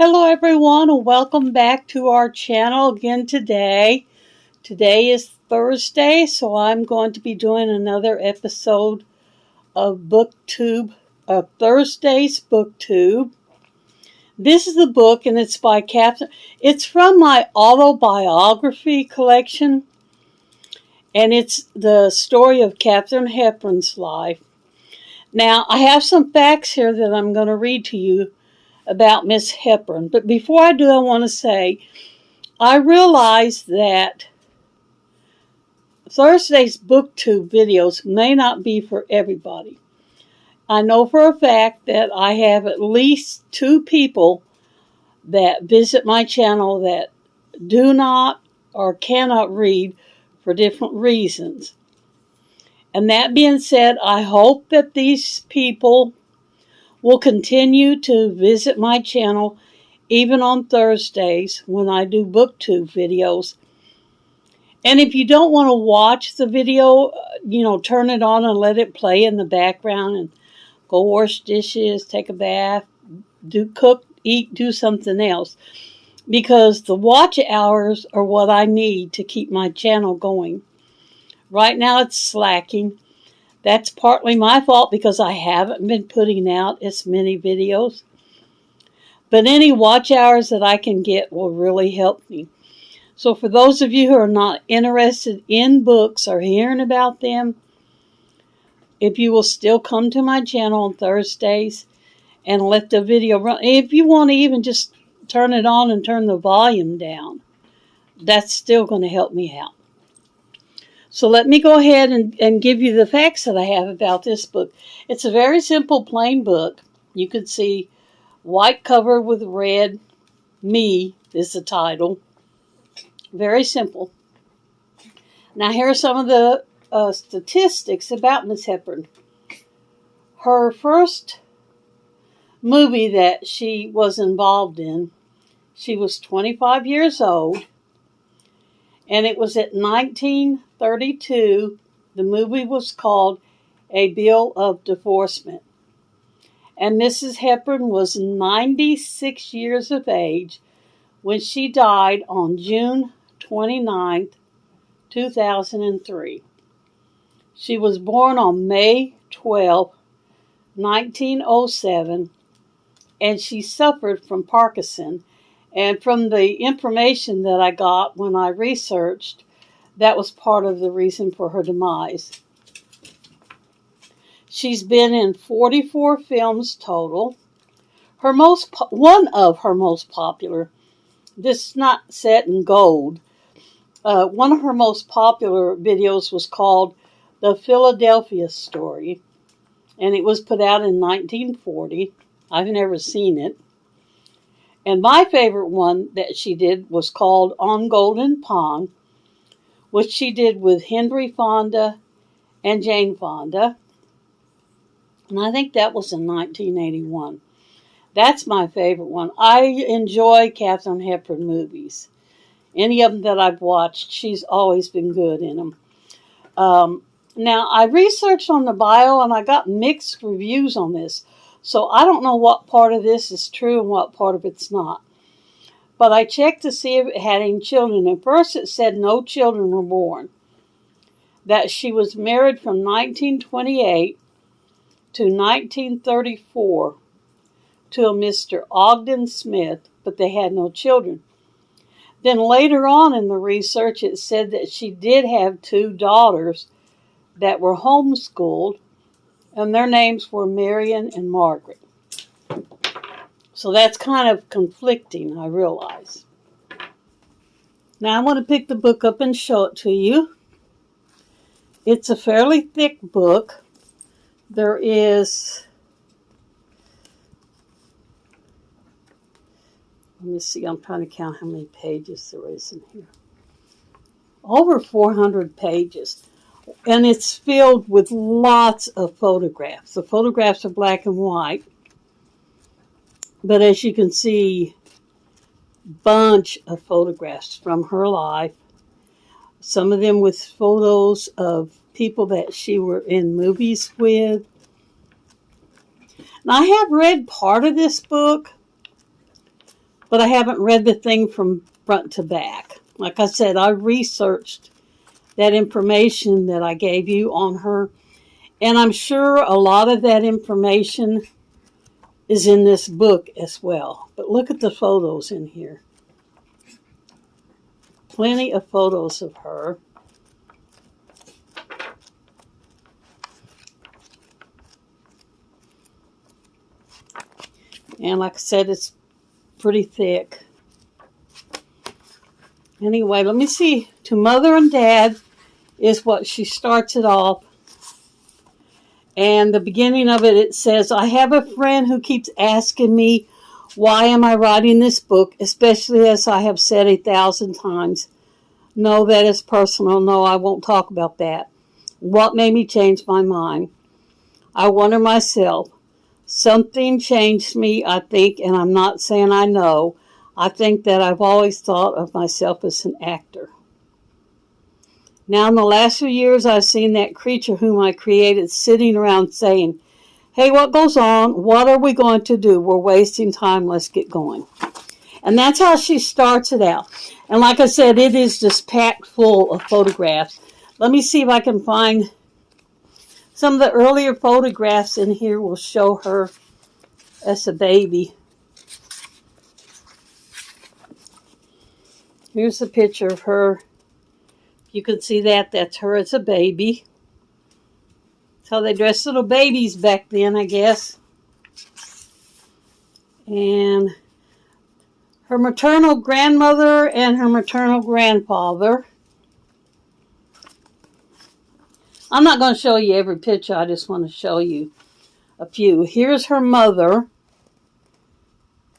Hello everyone and welcome back to our channel again today. Today is Thursday, so I'm going to be doing another episode of BookTube, of Thursday's BookTube. This is the book and it's by Catherine. It's from my autobiography collection and it's the story of Katharine Hepburn's life. Now, I have some facts here that I'm going to read to you about Miss Hepburn. But before I do, I want to say, I realize that Thursday's BookTube videos may not be for everybody. I know for a fact that I have at least 2 people that visit my channel that do not or cannot read for different reasons. And that being said, I hope that these people will continue to visit my channel even on Thursdays when I do BookTube videos. And if you don't want to watch the video, turn it on and let it play in the background and go wash dishes, take a bath, cook, eat, do something else. Because the watch hours are what I need to keep my channel going. Right now it's slacking. That's partly my fault because I haven't been putting out as many videos. But any watch hours that I can get will really help me. So for those of you who are not interested in books or hearing about them, if you will still come to my channel on Thursdays and let the video run. If you want to even just turn it on and turn the volume down, that's still going to help me out. So let me go ahead and give you the facts that I have about this book. It's a very simple, plain book. You could see white cover with red. Me is the title. Very simple. Now here are some of the statistics about Miss Hepburn. Her first movie that she was involved in, she was 25 years old. And it was at 1932. The movie was called A Bill of Divorcement. And Mrs. Hepburn was 96 years of age when she died on June 29th, 2003. She was born on May 12, 1907, and she suffered from Parkinson. And from the information that I got when I researched, that was part of the reason for her demise. She's been in 44 films total. One of her most popular, this is not set in gold, one of her most popular videos was called The Philadelphia Story, and it was put out in 1940. I've never seen it. And my favorite one that she did was called On Golden Pond, which she did with Henry Fonda and Jane Fonda. And I think that was in 1981. That's my favorite one. I enjoy Katharine Hepburn movies. Any of them that I've watched, she's always been good in them. Now, I researched on the bio and I got mixed reviews on this. So I don't know what part of this is true and what part of it's not. But I checked to see if it had any children. At first it said no children were born. That she was married from 1928 to 1934 to a Mr. Ogden Smith, but they had no children. Then later on in the research it said that she did have 2 daughters that were homeschooled, and their names were Marion and Margaret. So that's kind of conflicting, I realize. Now I want to pick the book up and show it to you. It's a fairly thick book. There is, let me see, I'm trying to count how many pages there is in here. Over 400 pages. And it's filled with lots of photographs. The photographs are black and white. But as you can see, bunch of photographs from her life. Some of them with photos of people that she were in movies with. Now, I have read part of this book, but I haven't read the thing from front to back. Like I said, I researched that information that I gave you on her, and I'm sure a lot of that information is in this book as well. But look at the photos in here. Plenty of photos of her. And like I said, it's pretty thick. Anyway, let me see. To Mother and Dad is what she starts it off. And the beginning of it, it says, I have a friend who keeps asking me, why am I writing this book, especially as I have said 1,000 times. No, that is personal. No, I won't talk about that. What made me change my mind? I wonder myself. Something changed me, I think, and I'm not saying I know. I think that I've always thought of myself as an actor. Now, in the last few years, I've seen that creature whom I created sitting around saying, hey, what goes on? What are we going to do? We're wasting time. Let's get going. And that's how she starts it out. And like I said, it is just packed full of photographs. Let me see if I can find some of the earlier photographs in here will show her as a baby. Here's a picture of her. You can see that. That's her as a baby. That's how they dressed little babies back then, I guess. And her maternal grandmother and her maternal grandfather. I'm not going to show you every picture. I just want to show you a few. Here's her mother.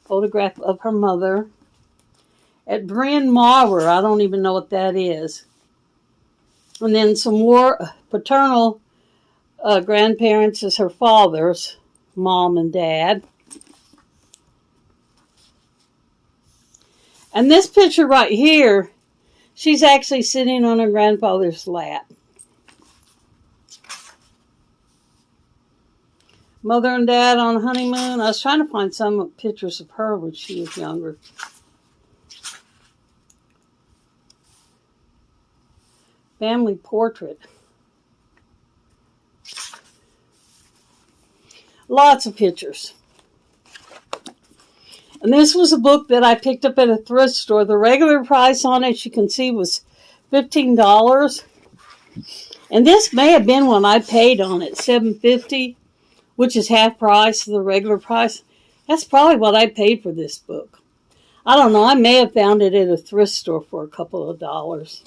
Photograph of her mother. At Bryn Mawr. I don't even know what that is. And then some more paternal grandparents is her father's mom and dad. And this picture right here, she's actually sitting on her grandfather's lap. Mother and Dad on honeymoon. I was trying to find some pictures of her when she was younger. Family portrait. Lots of pictures. And this was a book that I picked up at a thrift store. The regular price on it, you can see, was $15. And this may have been when I paid on it, $7.50. Which is half price of the regular price. That's probably what I paid for this book. I don't know. I may have found it at a thrift store for a couple of dollars.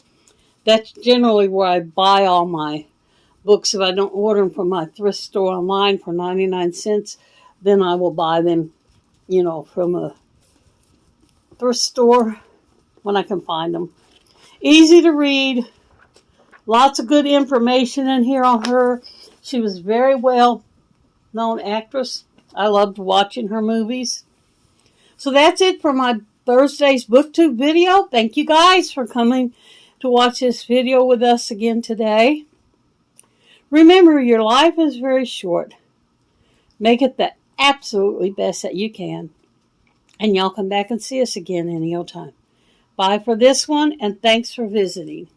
That's generally where I buy all my books. If I don't order them from my thrift store online for 99 cents, then I will buy them, from a thrift store when I can find them. Easy to read. Lots of good information in here on her. She was very well known actress. I loved watching her movies. So that's it for my Thursday's BookTube video. Thank you guys for coming to watch this video with us again today. Remember, your life is very short. Make it the absolutely best that you can. And y'all come back and see us again any old time. Bye for this one, and thanks for visiting.